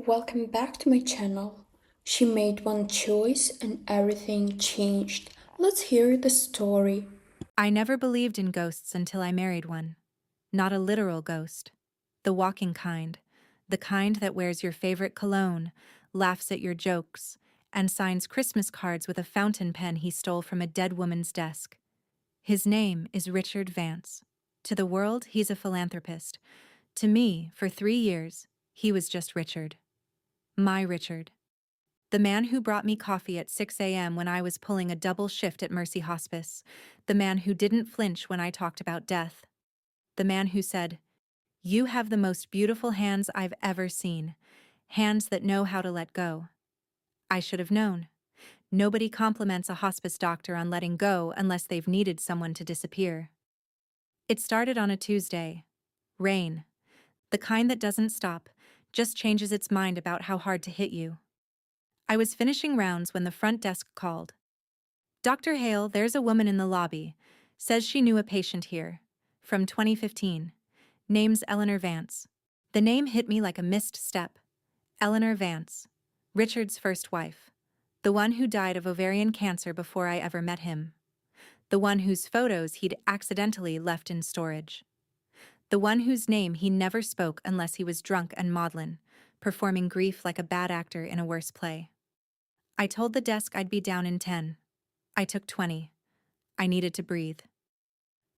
Welcome back to my channel. She made one choice and everything changed. Let's hear the story. I never believed in ghosts until I married one. Not a literal ghost. The walking kind. The kind that wears your favorite cologne, laughs at your jokes, and signs Christmas cards with a fountain pen he stole from a dead woman's desk. His name is Richard Vance. To the world, he's a philanthropist. To me, for 3 years, he was just Richard. My Richard. The man who brought me coffee at 6 a.m. when I was pulling a double shift at Mercy Hospice. The man who didn't flinch when I talked about death. The man who said, "You have the most beautiful hands I've ever seen. Hands that know how to let go." I should have known. Nobody compliments a hospice doctor on letting go unless they've needed someone to disappear. It started on a Tuesday. Rain. The kind that doesn't stop, just changes its mind about how hard to hit you. I was finishing rounds when the front desk called. "Dr. Hale, there's a woman in the lobby. Says she knew a patient here. From 2015. Name's Eleanor Vance." The name hit me like a missed step. Eleanor Vance. Richard's first wife. The one who died of ovarian cancer before I ever met him. The one whose photos he'd accidentally left in storage. The one whose name he never spoke unless he was drunk and maudlin, performing grief like a bad actor in a worse play. I told the desk I'd be down in 10. I took 20. I needed to breathe.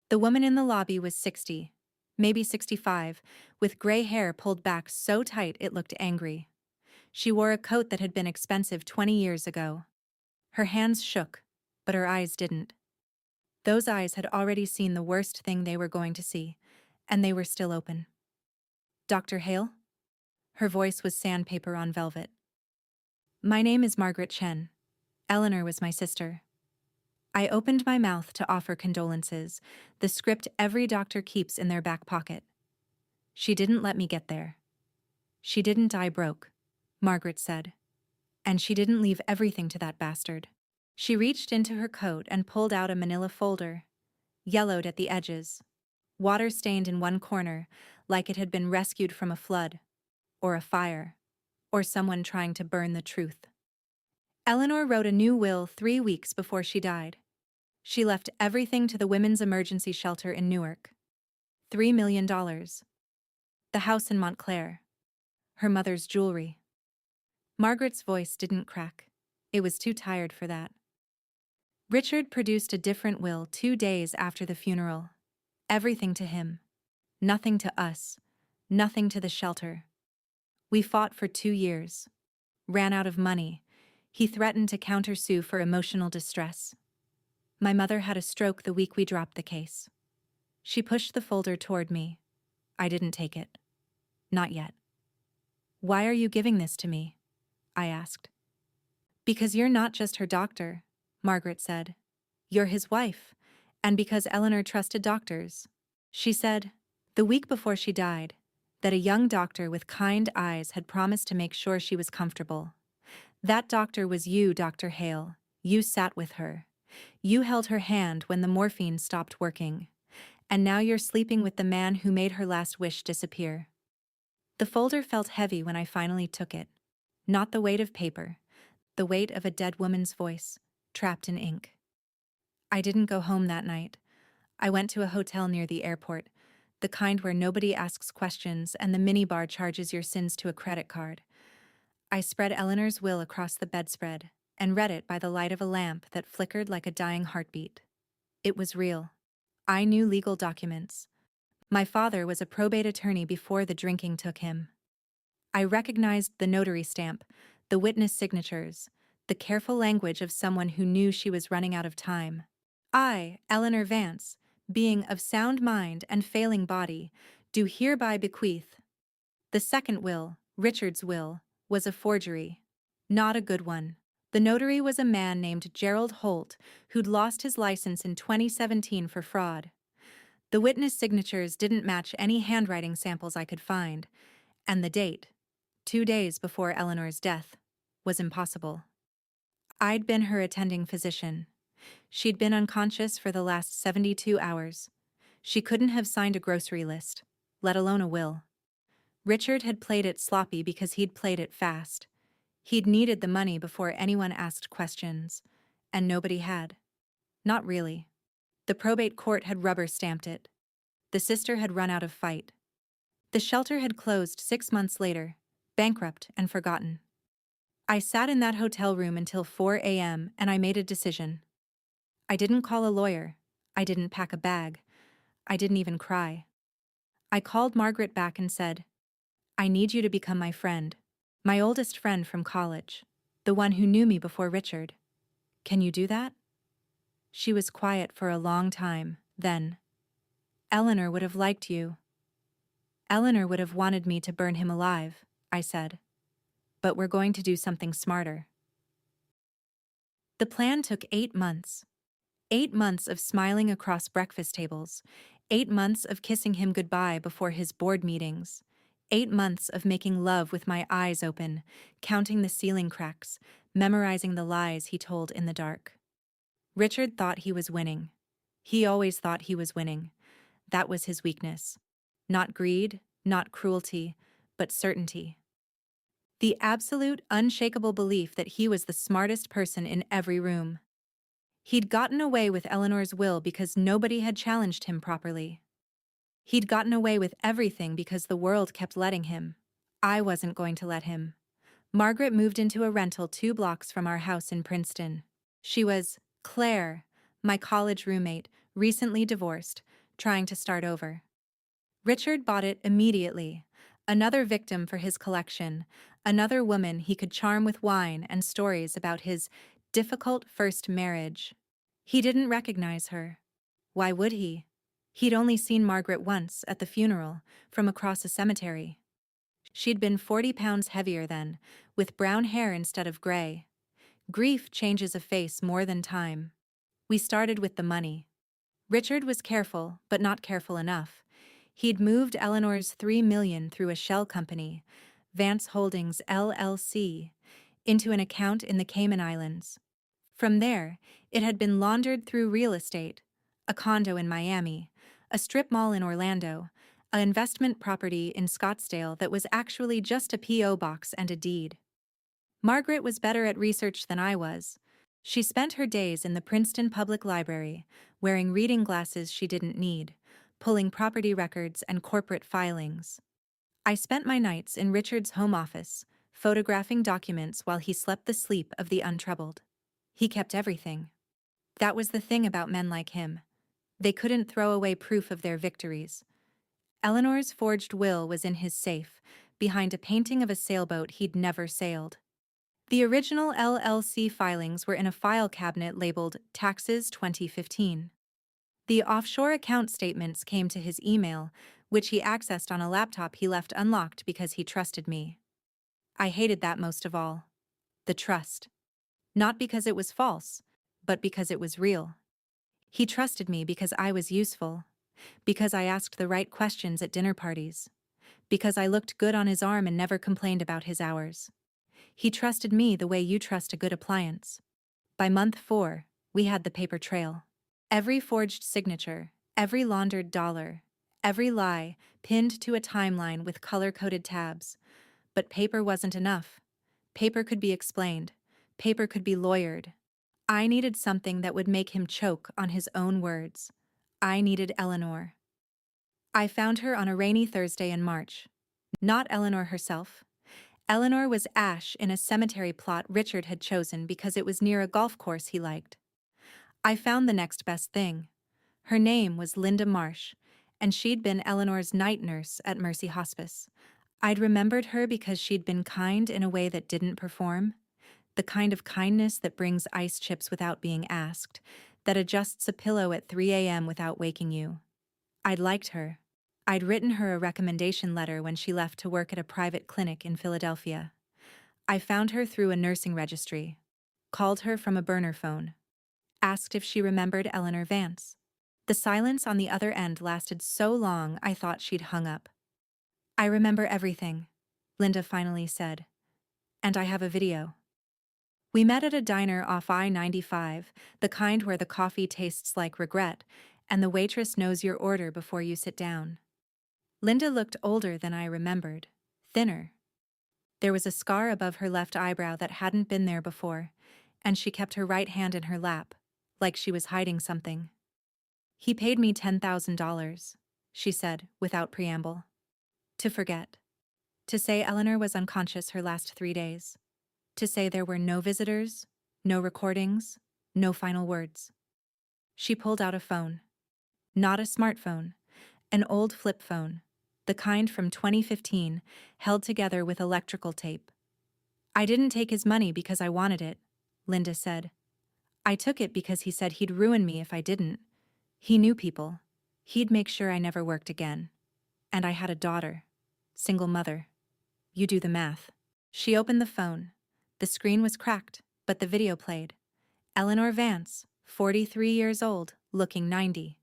The woman in the lobby was 60, maybe 65, with gray hair pulled back so tight it looked angry. She wore a coat that had been expensive 20 years ago. Her hands shook, but her eyes didn't. Those eyes had already seen the worst thing they were going to see, and they were still open. "Dr. Hale?" Her voice was sandpaper on velvet. "My name is Margaret Chen. Eleanor was my sister." I opened my mouth to offer condolences, the script every doctor keeps in their back pocket. She didn't let me get there. "She didn't die broke," Margaret said. "And she didn't leave everything to that bastard." She reached into her coat and pulled out a manila folder, yellowed at the edges, water-stained in one corner, like it had been rescued from a flood, or a fire, or someone trying to burn the truth. Eleanor wrote a new will 3 weeks before she died. She left everything to the women's emergency shelter in Newark. $3 million. The house in Montclair. Her mother's jewelry. Margaret's voice didn't crack. It was too tired for that. Richard produced a different will 2 days after the funeral. Everything to him. Nothing to us. Nothing to the shelter. We fought for 2 years. Ran out of money. He threatened to countersue for emotional distress. My mother had a stroke the week we dropped the case. She pushed the folder toward me. I didn't take it. Not yet. "Why are you giving this to me?" I asked. "Because you're not just her doctor," Margaret said. "You're his wife, and because Eleanor trusted doctors." She said, the week before she died, that a young doctor with kind eyes had promised to make sure she was comfortable. That doctor was you, Dr. Hale. You sat with her. You held her hand when the morphine stopped working. And now you're sleeping with the man who made her last wish disappear. The folder felt heavy when I finally took it. Not the weight of paper, the weight of a dead woman's voice, trapped in ink. I didn't go home that night. I went to a hotel near the airport, the kind where nobody asks questions and the minibar charges your sins to a credit card. I spread Eleanor's will across the bedspread and read it by the light of a lamp that flickered like a dying heartbeat. It was real. I knew legal documents. My father was a probate attorney before the drinking took him. I recognized the notary stamp, the witness signatures, the careful language of someone who knew she was running out of time. I, Eleanor Vance, being of sound mind and failing body, do hereby bequeath. The second will, Richard's will, was a forgery. Not a good one. The notary was a man named Gerald Holt, who'd lost his license in 2017 for fraud. The witness signatures didn't match any handwriting samples I could find, and the date, 2 days before Eleanor's death, was impossible. I'd been her attending physician. She'd been unconscious for the last 72 hours. She couldn't have signed a grocery list, let alone a will. Richard had played it sloppy because he'd played it fast. He'd needed the money before anyone asked questions. And nobody had. Not really. The probate court had rubber-stamped it. The sister had run out of fight. The shelter had closed 6 months later, bankrupt and forgotten. I sat in that hotel room until 4 a.m. and I made a decision. I didn't call a lawyer. I didn't pack a bag. I didn't even cry. I called Margaret back and said, I need you to become my friend. My oldest friend from college. The one who knew me before Richard. Can you do that? She was quiet for a long time, then. Eleanor would have liked you. Eleanor would have wanted me to burn him alive, I said. But we're going to do something smarter. The plan took 8 months. 8 months of smiling across breakfast tables. 8 months of kissing him goodbye before his board meetings. 8 months of making love with my eyes open, counting the ceiling cracks, memorizing the lies he told in the dark. Richard thought he was winning. He always thought he was winning. That was his weakness. Not greed, not cruelty, but certainty. The absolute, unshakable belief that he was the smartest person in every room. He'd gotten away with Eleanor's will because nobody had challenged him properly. He'd gotten away with everything because the world kept letting him. I wasn't going to let him. Margaret moved into a rental 2 blocks from our house in Princeton. She was Claire, my college roommate, recently divorced, trying to start over. Richard bought it immediately. Another victim for his collection, another woman he could charm with wine and stories about his difficult first marriage. He didn't recognize her. Why would he? He'd only seen Margaret once, at the funeral, from across a cemetery. She'd been 40 pounds heavier then, with brown hair instead of gray. Grief changes a face more than time. We started with the money. Richard was careful, but not careful enough. He'd moved Eleanor's $3 million through a shell company, Vance Holdings LLC, into an account in the Cayman Islands. From there, it had been laundered through real estate, a condo in Miami, a strip mall in Orlando, an investment property in Scottsdale that was actually just a P.O. box and a deed. Margaret was better at research than I was. She spent her days in the Princeton Public Library, wearing reading glasses she didn't need, pulling property records and corporate filings. I spent my nights in Richard's home office, photographing documents while he slept the sleep of the untroubled. He kept everything. That was the thing about men like him. They couldn't throw away proof of their victories. Eleanor's forged will was in his safe, behind a painting of a sailboat he'd never sailed. The original LLC filings were in a file cabinet labeled Taxes 2015. The offshore account statements came to his email, which he accessed on a laptop he left unlocked because he trusted me. I hated that most of all. The trust. Not because it was false, but because it was real. He trusted me because I was useful, because I asked the right questions at dinner parties, because I looked good on his arm and never complained about his hours. He trusted me the way you trust a good appliance. By month 4, we had the paper trail. Every forged signature, every laundered dollar, every lie pinned to a timeline with color-coded tabs. But paper wasn't enough. Paper could be explained. Paper could be lawyered. I needed something that would make him choke on his own words. I needed Eleanor. I found her on a rainy Thursday in March. Not Eleanor herself. Eleanor was ash in a cemetery plot Richard had chosen because it was near a golf course he liked. I found the next best thing. Her name was Linda Marsh, and she'd been Eleanor's night nurse at Mercy Hospice. I'd remembered her because she'd been kind in a way that didn't perform, the kind of kindness that brings ice chips without being asked, that adjusts a pillow at 3 a.m. without waking you. I'd liked her. I'd written her a recommendation letter when she left to work at a private clinic in Philadelphia. I found her through a nursing registry, called her from a burner phone, asked if she remembered Eleanor Vance. The silence on the other end lasted so long I thought she'd hung up. I remember everything, Linda finally said. And I have a video. We met at a diner off I-95, the kind where the coffee tastes like regret, and the waitress knows your order before you sit down. Linda looked older than I remembered, thinner. There was a scar above her left eyebrow that hadn't been there before, and she kept her right hand in her lap, like she was hiding something. He paid me $10,000, she said, without preamble. To forget. To say Eleanor was unconscious her last 3 days. To say there were no visitors, no recordings, no final words. She pulled out a phone. Not a smartphone, an old flip phone, the kind from 2015, held together with electrical tape. I didn't take his money because I wanted it, Linda said. I took it because he said he'd ruin me if I didn't. He knew people. He'd make sure I never worked again. And I had a daughter. Single mother. You do the math. She opened the phone. The screen was cracked, but the video played. Eleanor Vance, 43 years old, looking 90.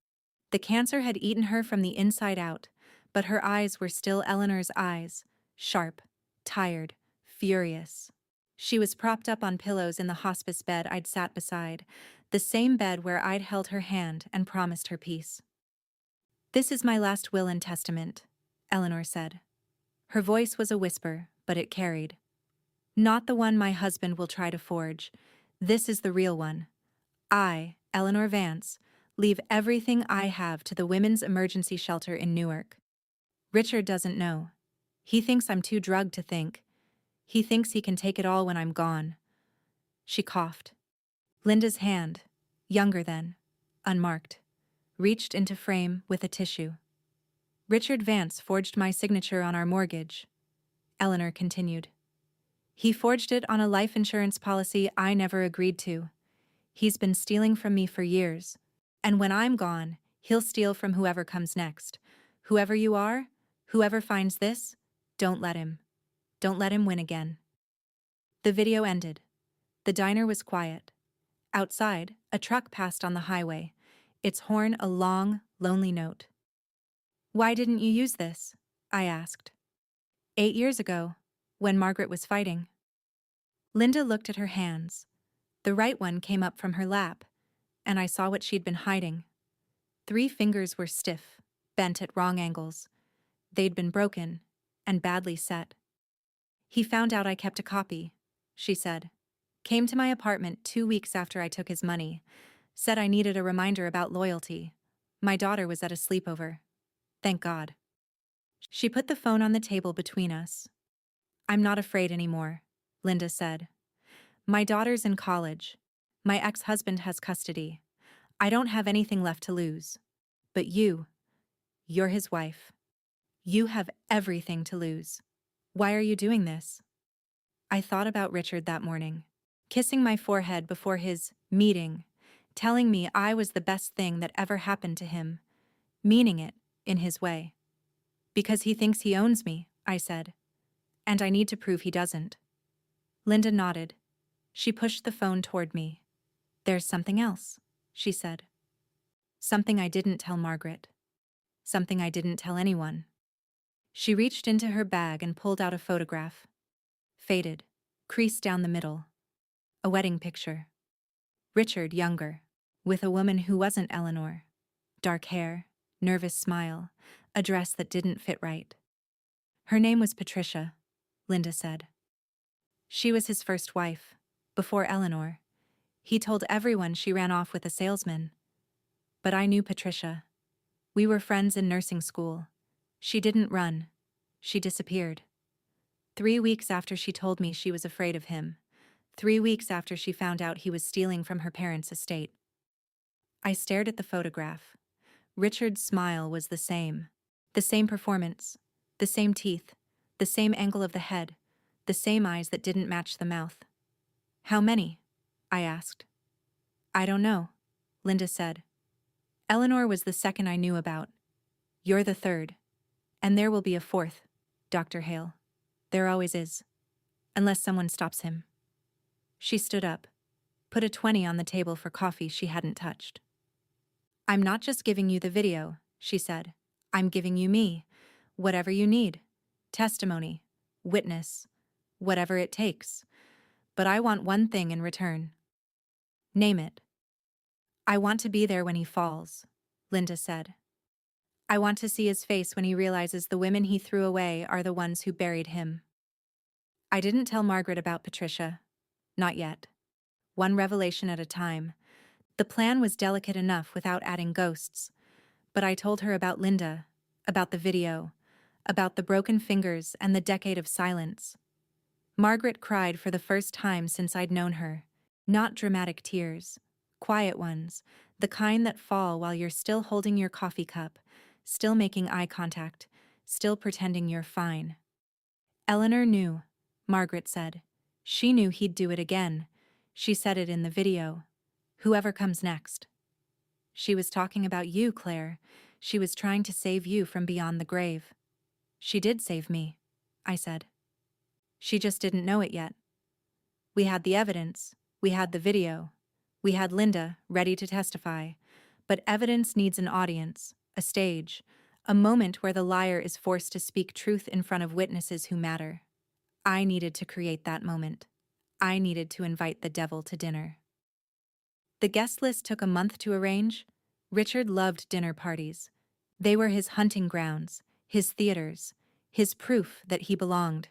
The cancer had eaten her from the inside out, but her eyes were still Eleanor's eyes, sharp, tired, furious. She was propped up on pillows in the hospice bed I'd sat beside, the same bed where I'd held her hand and promised her peace. This is my last will and testament, Eleanor said. Her voice was a whisper, but it carried. Not the one my husband will try to forge. This is the real one. I, Eleanor Vance, leave everything I have to the women's emergency shelter in Newark. Richard doesn't know. He thinks I'm too drugged to think. He thinks he can take it all when I'm gone. She coughed. Linda's hand, younger then, unmarked, reached into frame with a tissue. Richard Vance forged my signature on our mortgage, Eleanor continued. He forged it on a life insurance policy I never agreed to. He's been stealing from me for years. And when I'm gone, he'll steal from whoever comes next. Whoever you are, whoever finds this, don't let him. Don't let him win again. The video ended. The diner was quiet. Outside, a truck passed on the highway, its horn a long, lonely note. Why didn't you use this? I asked. 8 years ago, when Margaret was fighting. Linda looked at her hands. The right one came up from her lap, and I saw what she'd been hiding. 3 fingers were stiff, bent at wrong angles. They'd been broken, and badly set. He found out I kept a copy, she said. Came to my apartment 2 weeks after I took his money. Said I needed a reminder about loyalty. My daughter was at a sleepover. Thank God. She put the phone on the table between us. I'm not afraid anymore, Linda said. My daughter's in college. My ex-husband has custody. I don't have anything left to lose. But you're his wife. You have everything to lose. Why are you doing this? I thought about Richard that morning, kissing my forehead before his meeting, telling me I was the best thing that ever happened to him, meaning it in his way. Because he thinks he owns me, I said. And I need to prove he doesn't. Linda nodded. She pushed the phone toward me. There's something else, she said. Something I didn't tell Margaret. Something I didn't tell anyone. She reached into her bag and pulled out a photograph. Faded, creased down the middle. A wedding picture. Richard younger, with a woman who wasn't Eleanor. Dark hair, nervous smile, a dress that didn't fit right. Her name was Patricia, Linda said. She was his first wife, before Eleanor. He told everyone she ran off with a salesman. But I knew Patricia. We were friends in nursing school. She didn't run. She disappeared. 3 weeks after she told me she was afraid of him. 3 weeks after she found out he was stealing from her parents' estate. I stared at the photograph. Richard's smile was the same. The same performance. The same teeth. The same angle of the head. The same eyes that didn't match the mouth. How many? I asked. I don't know, Linda said. Eleanor was the second I knew about. You're the third. And there will be a fourth, Dr. Hale. There always is. Unless someone stops him. She stood up, put a 20 on the table for coffee she hadn't touched. I'm not just giving you the video, she said. I'm giving you me. Whatever you need. Testimony. Witness. Whatever it takes. But I want one thing in return. Name it. I want to be there when he falls, Linda said. I want to see his face when he realizes the women he threw away are the ones who buried him. I didn't tell Margaret about Patricia. Not yet. One revelation at a time. The plan was delicate enough without adding ghosts. But I told her about Linda, about the video, about the broken fingers and the decade of silence. Margaret cried for the first time since I'd known her. Not dramatic tears. Quiet ones, the kind that fall while you're still holding your coffee cup, still making eye contact, still pretending you're fine. Eleanor knew, Margaret said. She knew he'd do it again. She said it in the video. Whoever comes next. She was talking about you, Claire. She was trying to save you from beyond the grave. She did save me, I said. She just didn't know it yet. We had the evidence. We had the video. We had Linda ready to testify. But evidence needs an audience, a stage, a moment where the liar is forced to speak truth in front of witnesses who matter. I needed to create that moment. I needed to invite the devil to dinner. The guest list took a month to arrange. Richard loved dinner parties. They were his hunting grounds, his theaters, his proof that he belonged.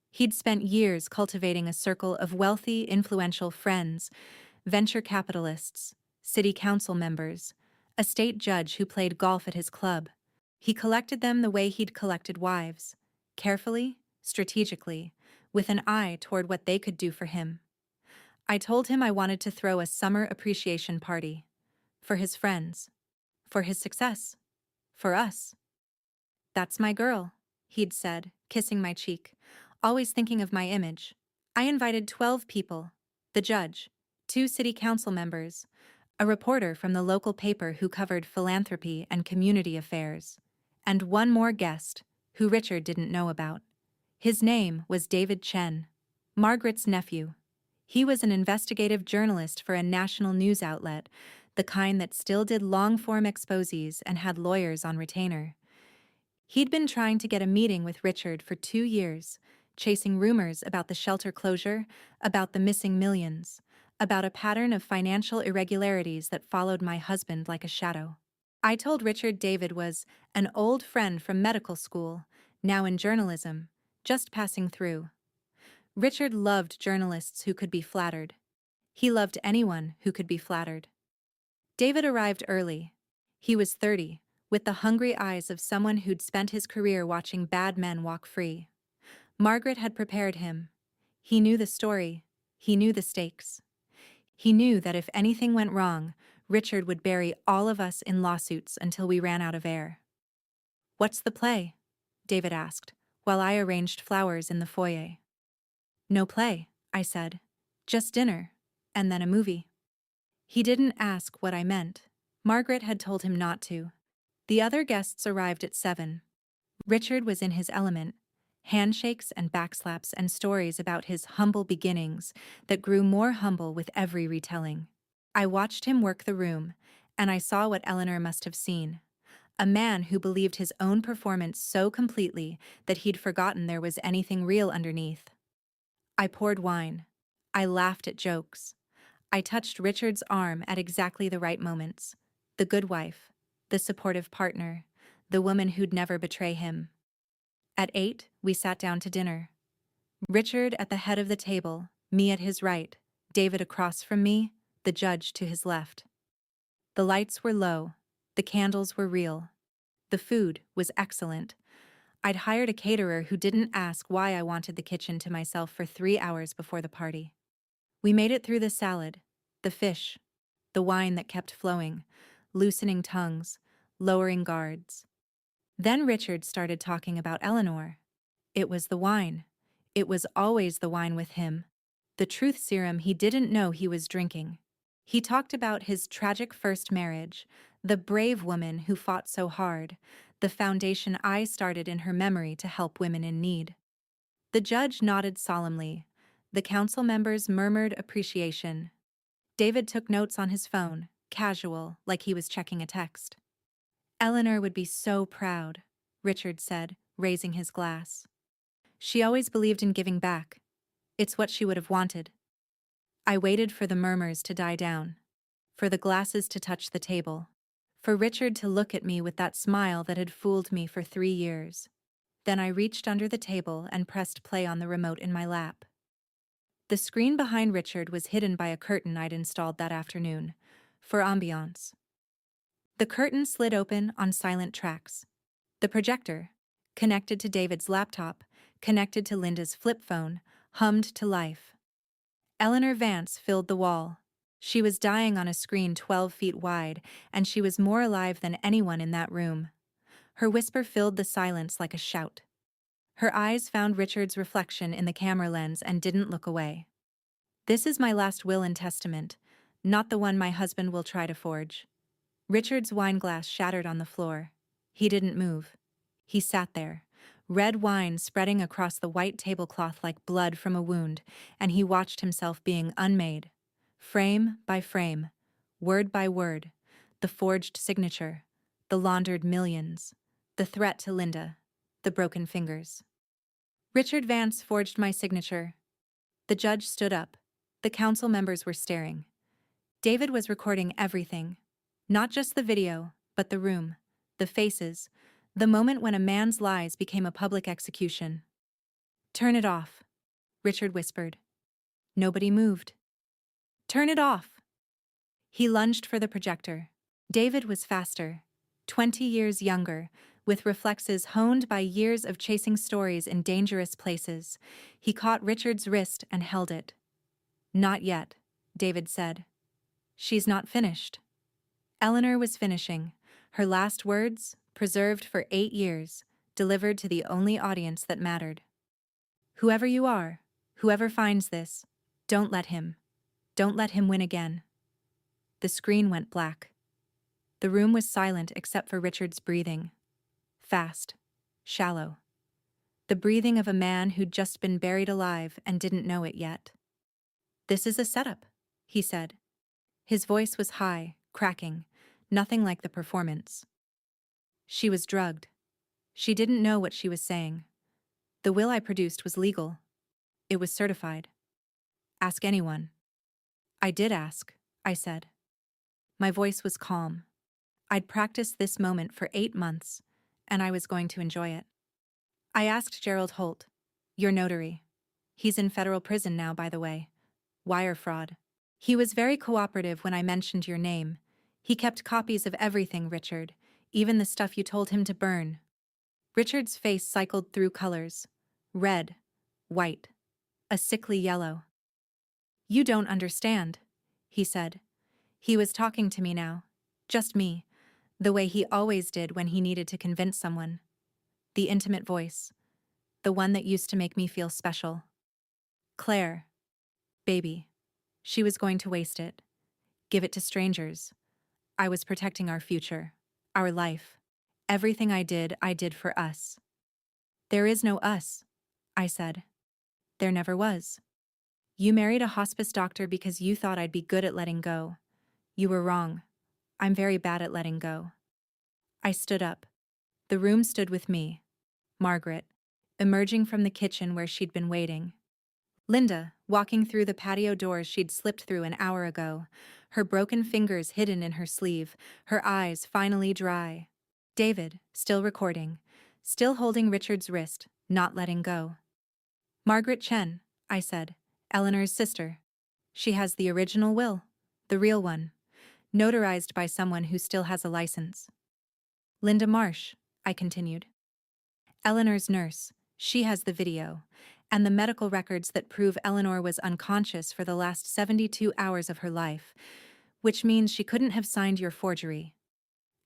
He'd spent years cultivating a circle of wealthy, influential friends, venture capitalists, city council members, a state judge who played golf at his club. He collected them the way he'd collected wives, carefully, strategically, with an eye toward what they could do for him. I told him I wanted to throw a summer appreciation party. For his friends. For his success. For us. That's my girl, he'd said, kissing my cheek, always thinking of my image. I invited 12 people. The judge, 2 city council members, a reporter from the local paper who covered philanthropy and community affairs, and one more guest, who Richard didn't know about. His name was David Chen, Margaret's nephew. He was an investigative journalist for a national news outlet, the kind that still did long-form exposés and had lawyers on retainer. He'd been trying to get a meeting with Richard for 2 years, chasing rumors about the shelter closure, about the missing millions, about a pattern of financial irregularities that followed my husband like a shadow. I told Richard David was an old friend from medical school, now in journalism, just passing through. Richard loved journalists who could be flattered. He loved anyone who could be flattered. David arrived early. He was 30, with the hungry eyes of someone who'd spent his career watching bad men walk free. Margaret had prepared him. He knew the story. He knew the stakes. He knew that if anything went wrong, Richard would bury all of us in lawsuits until we ran out of air. "What's the play?" David asked, while I arranged flowers in the foyer. "No play," I said. "Just dinner, and then a movie." He didn't ask what I meant. Margaret had told him not to. The other guests arrived at 7. Richard was in his element. Handshakes and backslaps and stories about his humble beginnings that grew more humble with every retelling. I watched him work the room, and I saw what Eleanor must have seen. A man who believed his own performance so completely that he'd forgotten there was anything real underneath. I poured wine. I laughed at jokes. I touched Richard's arm at exactly the right moments. The good wife, the supportive partner, the woman who'd never betray him. At 8, we sat down to dinner. Richard at the head of the table, me at his right, David across from me, the judge to his left. The lights were low. The candles were real. The food was excellent. I'd hired a caterer who didn't ask why I wanted the kitchen to myself for 3 hours before the party. We made it through the salad, the fish, the wine that kept flowing, loosening tongues, lowering guards. Then Richard started talking about Eleanor. It was the wine. It was always the wine with him. The truth serum he didn't know he was drinking. He talked about his tragic first marriage, the brave woman who fought so hard, the foundation I started in her memory to help women in need. The judge nodded solemnly. The council members murmured appreciation. David took notes on his phone, casual, like he was checking a text. "Eleanor would be so proud," Richard said, raising his glass. "She always believed in giving back. It's what she would have wanted." I waited for the murmurs to die down, for the glasses to touch the table, for Richard to look at me with that smile that had fooled me for 3 years. Then I reached under the table and pressed play on the remote in my lap. The screen behind Richard was hidden by a curtain I'd installed that afternoon, for ambiance. The curtain slid open on silent tracks. The projector, connected to David's laptop, connected to Linda's flip phone, hummed to life. Eleanor Vance filled the wall. She was dying on a screen 12 feet wide, and she was more alive than anyone in that room. Her whisper filled the silence like a shout. Her eyes found Richard's reflection in the camera lens and didn't look away. "This is my last will and testament, not the one my husband will try to forge." Richard's wineglass shattered on the floor. He didn't move. He sat there, red wine spreading across the white tablecloth like blood from a wound, and he watched himself being unmade. Frame by frame, word by word, the forged signature, the laundered millions, the threat to Linda, the broken fingers. "Richard Vance forged my signature." The judge stood up. The council members were staring. David was recording everything. Not just the video, but the room, the faces, the moment when a man's lies became a public execution. "Turn it off," Richard whispered. Nobody moved. "Turn it off." He lunged for the projector. David was faster, 20 years younger, with reflexes honed by years of chasing stories in dangerous places. He caught Richard's wrist and held it. "Not yet," David said. "She's not finished." Eleanor was finishing. Her last words, preserved for 8 years, delivered to the only audience that mattered. "Whoever you are, whoever finds this, don't let him. Don't let him win again." The screen went black. The room was silent except for Richard's breathing. Fast. Shallow. The breathing of a man who'd just been buried alive and didn't know it yet. "This is a setup," he said. His voice was high, cracking, nothing like the performance. "She was drugged. She didn't know what she was saying. The will I produced was legal. It was certified. Ask anyone." "I did ask," I said. My voice was calm. I'd practiced this moment for 8 months, and I was going to enjoy it. "I asked Gerald Holt, your notary. He's in federal prison now, by the way. Wire fraud. He was very cooperative when I mentioned your name. He kept copies of everything, Richard, even the stuff you told him to burn." Richard's face cycled through colors. Red, white, a sickly yellow. "You don't understand," he said. He was talking to me now. Just me. The way he always did when he needed to convince someone. The intimate voice. The one that used to make me feel special. "Claire. Baby." She was going to waste it. Give it to strangers. I was protecting our future. Our life. Everything I did for us. "There is no us," I said. "There never was. You married a hospice doctor because you thought I'd be good at letting go. You were wrong. I'm very bad at letting go." I stood up. The room stood with me. Margaret, emerging from the kitchen where she'd been waiting. Linda, walking through the patio doors she'd slipped through an hour ago, her broken fingers hidden in her sleeve, her eyes finally dry. David, still recording, still holding Richard's wrist, not letting go. "Margaret Chen," I said, "Eleanor's sister. She has the original will, the real one, notarized by someone who still has a license." "Linda Marsh," I continued. "Eleanor's nurse. She has the video, and the medical records that prove Eleanor was unconscious for the last 72 hours of her life, which means she couldn't have signed your forgery."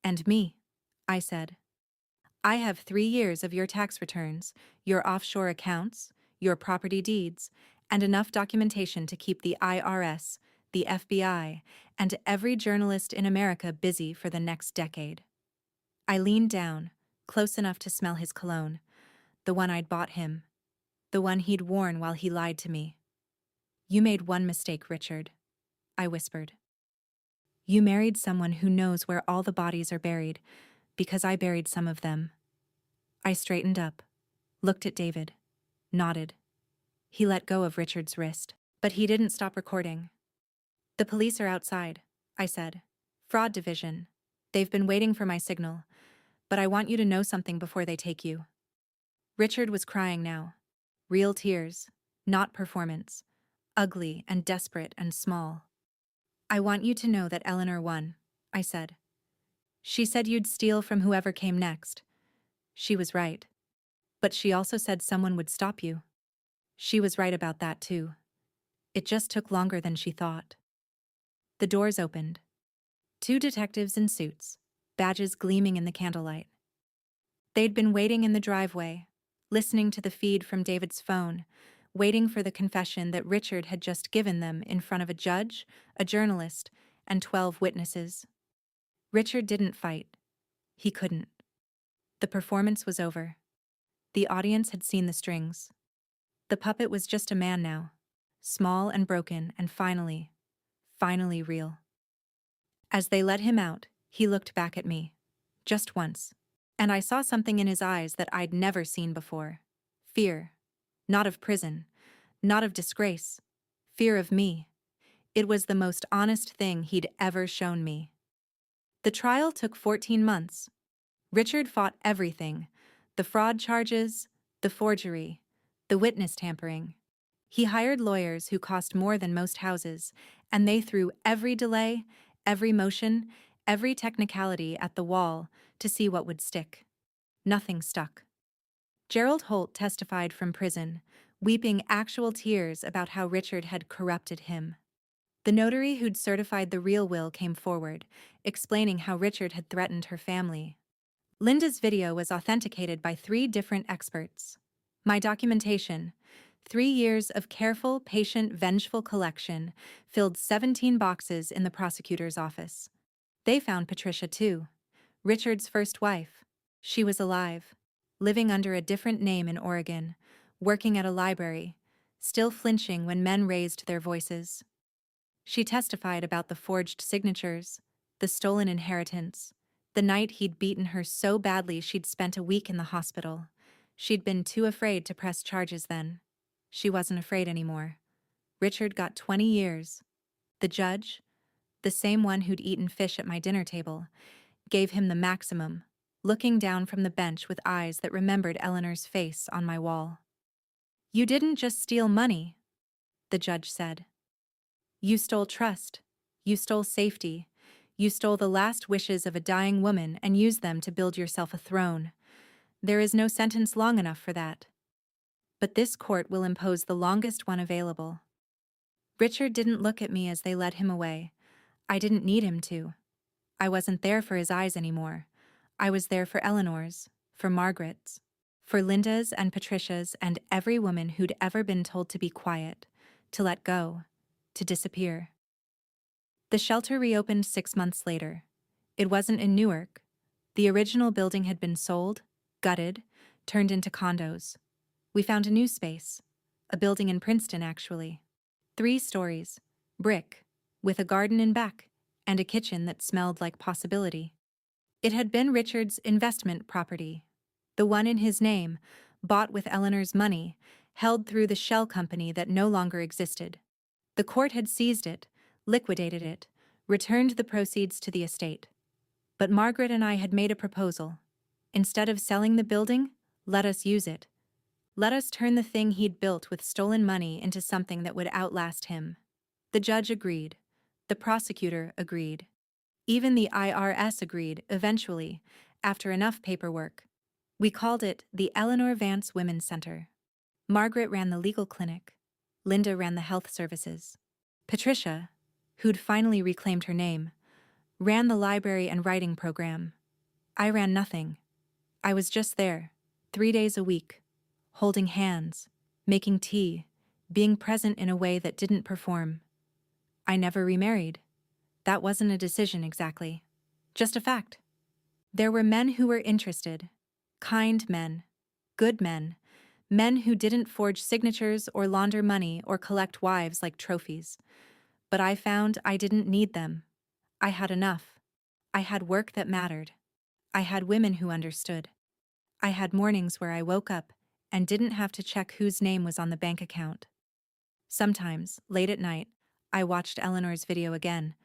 "And me," I said. "I have 3 years of your tax returns, your offshore accounts, your property deeds, and enough documentation to keep the IRS, the FBI, and every journalist in America busy for the next decade." I leaned down, close enough to smell his cologne, the one I'd bought him, the one he'd worn while he lied to me. "You made one mistake, Richard," I whispered. "You married someone who knows where all the bodies are buried, because I buried some of them." I straightened up, looked at David, nodded. He let go of Richard's wrist, but he didn't stop recording. "The police are outside," I said. "Fraud division. They've been waiting for my signal, but I want you to know something before they take you. Richard was crying now. Real tears, not performance. Ugly and desperate and small. I want you to know that Eleanor won, I said. She said you'd steal from whoever came next. She was right. But she also said someone would stop you. She was right about that too. It just took longer than she thought. The doors opened. 2 detectives in suits, badges gleaming in the candlelight. They'd been waiting in the driveway, listening to the feed from David's phone, waiting for the confession that Richard had just given them in front of a judge, a journalist, and 12 witnesses. Richard didn't fight. He couldn't. The performance was over. The audience had seen the strings. The puppet was just a man now, small and broken and finally real. As they let him out, he looked back at me. Just once. And I saw something in his eyes that I'd never seen before. Fear. Not of prison. Not of disgrace. Fear of me. It was the most honest thing he'd ever shown me. The trial took 14 months. Richard fought everything. The fraud charges, the forgery, the witness tampering. He hired lawyers who cost more than most houses, and they threw every delay, every motion, every technicality at the wall to see what would stick. Nothing stuck. Gerald Holt testified from prison, weeping actual tears about how Richard had corrupted him. The notary who'd certified the real will came forward, explaining how Richard had threatened her family. Linda's video was authenticated by 3 different experts. My documentation, 3 years of careful, patient, vengeful collection, filled 17 boxes in the prosecutor's office. They found Patricia too, Richard's first wife. She was alive, living under a different name in Oregon, working at a library, still flinching when men raised their voices. She testified about the forged signatures, the stolen inheritance, the night he'd beaten her so badly she'd spent a week in the hospital. She'd been too afraid to press charges then. She wasn't afraid anymore. Richard got 20 years. The judge, the same one who'd eaten fish at my dinner table, gave him the maximum, looking down from the bench with eyes that remembered Eleanor's face on my wall. "You didn't just steal money," the judge said. "You stole trust. You stole safety. You stole the last wishes of a dying woman and used them to build yourself a throne. There is no sentence long enough for that. But this court will impose the longest one available." Richard didn't look at me as they led him away. I didn't need him to. I wasn't there for his eyes anymore. I was there for Eleanor's, for Margaret's, for Linda's and Patricia's and every woman who'd ever been told to be quiet, to let go, to disappear. The shelter reopened 6 months later. It wasn't in Newark. The original building had been sold, gutted, turned into condos. We found a new space, a building in Princeton actually. 3 stories, brick, with a garden in back, and a kitchen that smelled like possibility. It had been Richard's investment property, the one in his name, bought with Eleanor's money, held through the shell company that no longer existed. The court had seized it, liquidated it, returned the proceeds to the estate. But Margaret and I had made a proposal. Instead of selling the building, let us use it. Let us turn the thing he'd built with stolen money into something that would outlast him. The judge agreed. The prosecutor agreed. Even the IRS agreed, eventually, after enough paperwork. We called it the Eleanor Vance Women's Center. Margaret ran the legal clinic. Linda ran the health services. Patricia, who'd finally reclaimed her name, ran the library and writing program. I ran nothing. I was just there, 3 days a week, holding hands, making tea, being present in a way that didn't perform. I never remarried. That wasn't a decision exactly, just a fact. There were men who were interested, kind men, good men, men who didn't forge signatures or launder money or collect wives like trophies. But I found I didn't need them. I had enough. I had work that mattered. I had women who understood. I had mornings where I woke up and didn't have to check whose name was on the bank account. Sometimes, late at night, I watched Eleanor's video again.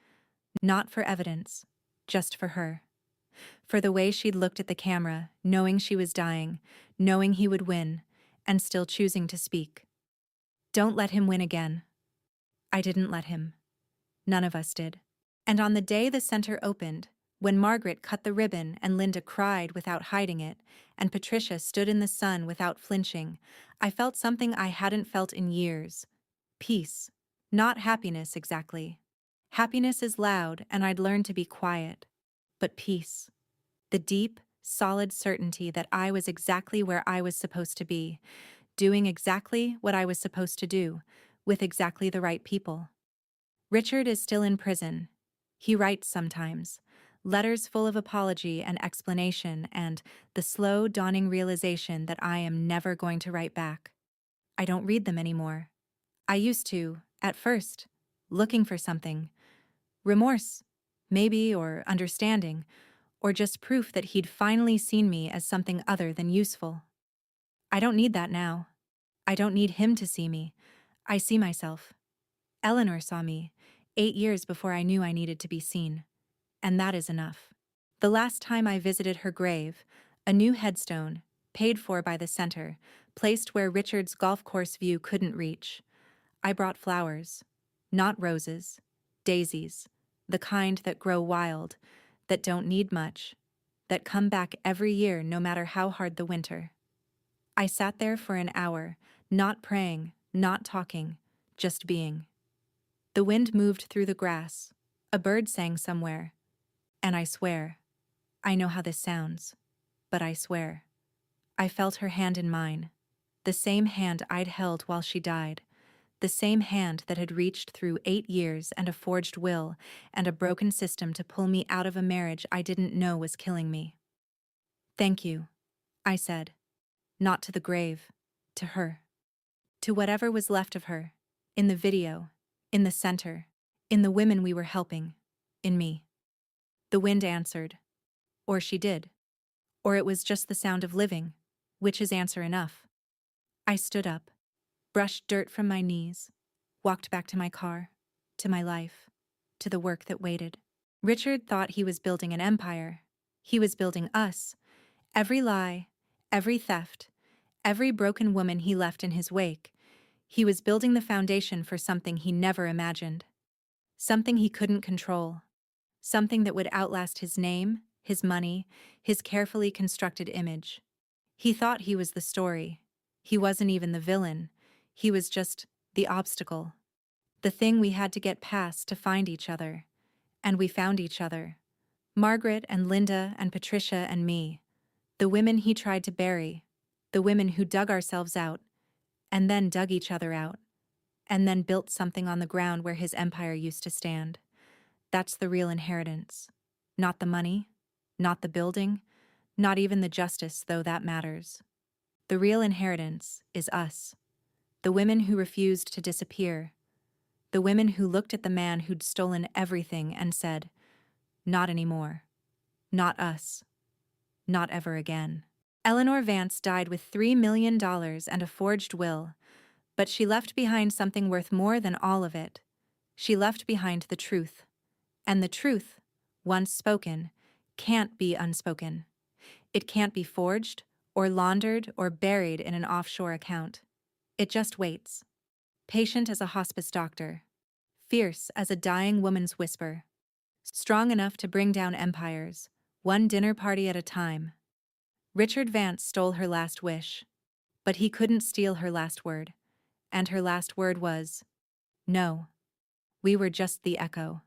Not for evidence, just for her. For the way she'd looked at the camera, knowing she was dying, knowing he would win, and still choosing to speak. Don't let him win again. I didn't let him. None of us did. And on the day the center opened, when Margaret cut the ribbon and Linda cried without hiding it, and Patricia stood in the sun without flinching, I felt something I hadn't felt in years. Peace. Not happiness exactly. Happiness is loud, and I'd learned to be quiet. But peace. The deep, solid certainty that I was exactly where I was supposed to be, doing exactly what I was supposed to do, with exactly the right people. Richard is still in prison. He writes sometimes, letters full of apology and explanation and the slow dawning realization that I am never going to write back. I don't read them anymore. I used to, at first, looking for something. Remorse, maybe, or understanding, or just proof that he'd finally seen me as something other than useful. I don't need that now. I don't need him to see me. I see myself. Eleanor saw me, 8 years before I knew I needed to be seen. And that is enough. The last time I visited her grave, a new headstone, paid for by the center, placed where Richard's golf course view couldn't reach, I brought flowers. Not roses, daisies, the kind that grow wild, that don't need much, that come back every year no matter how hard the winter. I sat there for an hour, not praying, not talking, just being. The wind moved through the grass. A bird sang somewhere. And I swear, I know how this sounds, but I swear, I felt her hand in mine, the same hand I'd held while she died, the same hand that had reached through 8 years and a forged will and a broken system to pull me out of a marriage I didn't know was killing me. Thank you, I said, not to the grave, to her. To whatever was left of her, in the video, in the center, in the women we were helping, in me. The wind answered. Or she did. Or it was just the sound of living, which is answer enough. I stood up, brushed dirt from my knees, walked back to my car, to my life, to the work that waited. Richard thought he was building an empire. He was building us. Every lie, every theft, every broken woman he left in his wake, he was building the foundation for something he never imagined. Something he couldn't control. Something that would outlast his name, his money, his carefully constructed image. He thought he was the story. He wasn't even the villain. He was just the obstacle. The thing we had to get past to find each other. And we found each other. Margaret and Linda and Patricia and me. The women he tried to bury. The women who dug ourselves out. And then dug each other out. And then built something on the ground where his empire used to stand. That's the real inheritance. Not the money, not the building, not even the justice, though that matters. The real inheritance is us. The women who refused to disappear. The women who looked at the man who'd stolen everything and said, not anymore. Not us. Not ever again. Eleanor Vance died with $3 million and a forged will, but she left behind something worth more than all of it. She left behind the truth. And the truth, once spoken, can't be unspoken. It can't be forged, or laundered, or buried in an offshore account. It just waits. Patient as a hospice doctor. Fierce as a dying woman's whisper. Strong enough to bring down empires, one dinner party at a time. Richard Vance stole her last wish. But he couldn't steal her last word. And her last word was, no. We were just the echo.